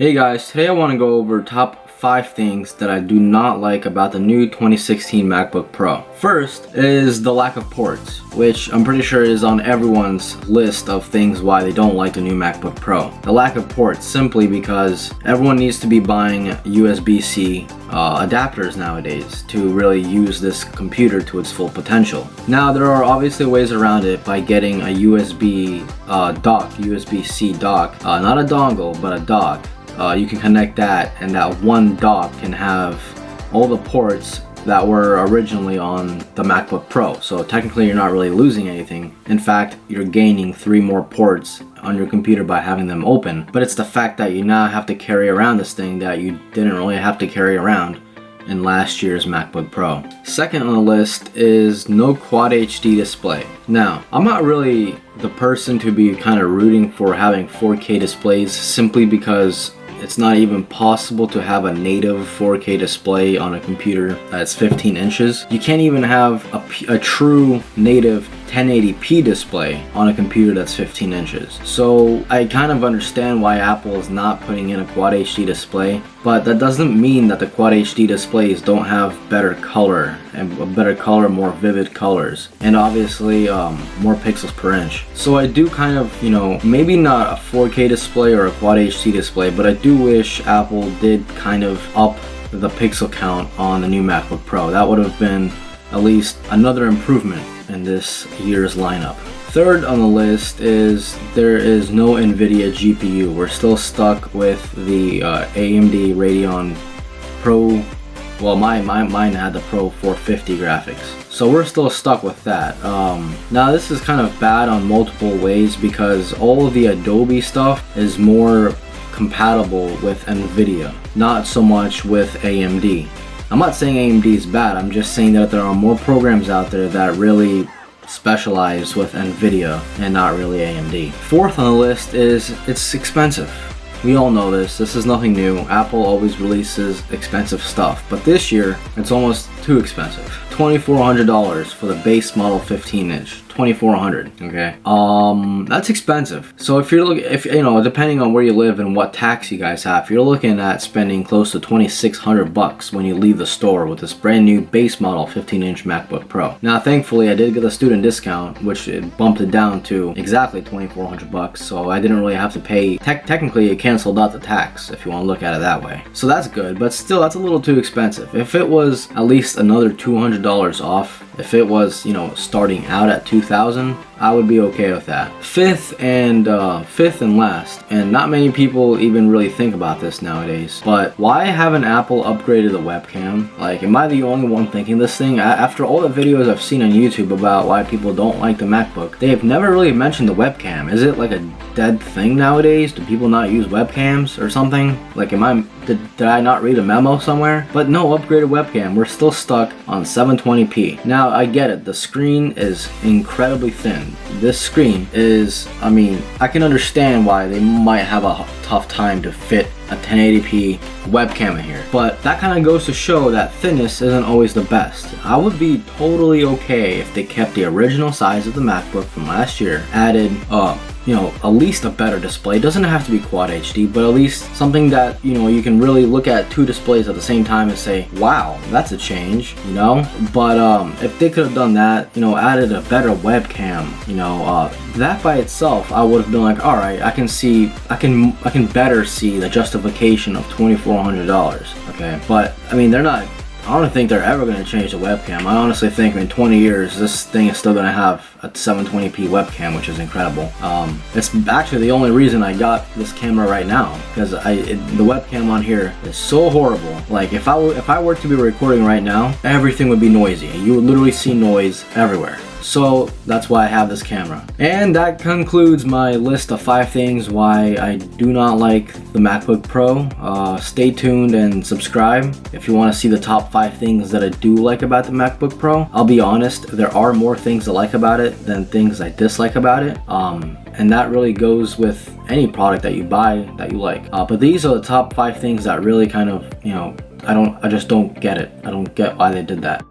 Hey guys, today I want to go over top 5 things that I do not like about the new 2016 MacBook Pro. First is the lack of ports, which I'm pretty sure is on everyone's list of things why they don't like the new MacBook Pro. The lack of ports simply because everyone needs to be buying USB-C adapters nowadays to really use this computer to its full potential. Now there are obviously ways around it by getting a USB USB-C dock, not a dongle but a dock. You can connect that, and that one dock can have all the ports that were originally on the MacBook Pro. So technically you're not really losing anything. In fact, you're gaining 3 more ports on your computer by having them open. But it's the fact that you now have to carry around this thing that you didn't really have to carry around in last year's MacBook Pro. Second on the list is no Quad HD display. Now, I'm not really the person to be kind of rooting for having 4K displays simply because it's not even possible to have a native 4K display on a computer that's 15 inches. You can't even have a true native 1080p display on a computer that's 15 inches. So I kind of understand why Apple is not putting in a Quad HD display, but that doesn't mean that the Quad HD displays don't have better color and more vivid colors, and obviously more pixels per inch. So I do kind of, maybe not a 4K display or a Quad HD display, but I do wish Apple did kind of up the pixel count on the new MacBook Pro. That would have been at least another improvement in this year's lineup. Third on the list is there is no NVIDIA GPU. We're still stuck with the AMD Radeon Pro. Well, mine had the Pro 450 graphics. So we're still stuck with that. Now this is kind of bad on multiple ways because all of the Adobe stuff is more compatible with NVIDIA, not so much with AMD. I'm not saying AMD is bad, I'm just saying that there are more programs out there that really specialize with NVIDIA and not really AMD. Fourth on the list is it's expensive. We all know this is nothing new. Apple always releases expensive stuff, but this year it's almost too expensive. $2,400 for the base model 15-inch. $2,400, okay? That's expensive. So if depending on where you live and what tax you guys have, you're looking at spending close to $2,600 when you leave the store with this brand new base model 15-inch MacBook Pro. Now, thankfully, I did get a student discount, which it bumped it down to exactly $2,400, so I didn't really have to pay. Technically, it canceled out the tax, if you want to look at it that way. So that's good, but still, that's a little too expensive. If it was at least another $200 off, if it was, starting out at $2,000, I would be okay with that. Fifth and last, and not many people even really think about this nowadays, but why haven't Apple upgraded the webcam? Like, am I the only one thinking this thing? After all the videos I've seen on YouTube about why people don't like the MacBook, they have never really mentioned the webcam. Is it like a dead thing nowadays? Do people not use webcams or something? Like, did I not read a memo somewhere? But no upgraded webcam. We're still stuck on 720p. Now, I get it. The screen is incredibly thin. This screen is, I can understand why they might have a tough time to fit a 1080p webcam in here. But that kind of goes to show that thinness isn't always the best. I would be totally okay if they kept the original size of the MacBook from last year, added at least a better display. It doesn't have to be Quad HD, but at least something that, you can really look at 2 displays at the same time and say, wow, that's a change, But if they could have done that, added a better webcam, that by itself, I would have been like, all right, I can better see the justification of $2,400, okay? But, I don't think they're ever going to change the webcam. I honestly think in 20 years, this thing is still going to have a 720p webcam, which is incredible. It's actually the only reason I got this camera right now, because the webcam on here is so horrible. Like, if I were to be recording right now, everything would be noisy. You would literally see noise everywhere. So that's why I have this camera. And that concludes my list of 5 things why I do not like the MacBook Pro. Stay tuned and subscribe if you want to see the top 5 things that I do like about the MacBook Pro. I'll be honest, there are more things I like about it than things I dislike about it. And that really goes with any product that you buy that you like. But these are the top 5 things that really kind of, I just don't get it. I don't get why they did that.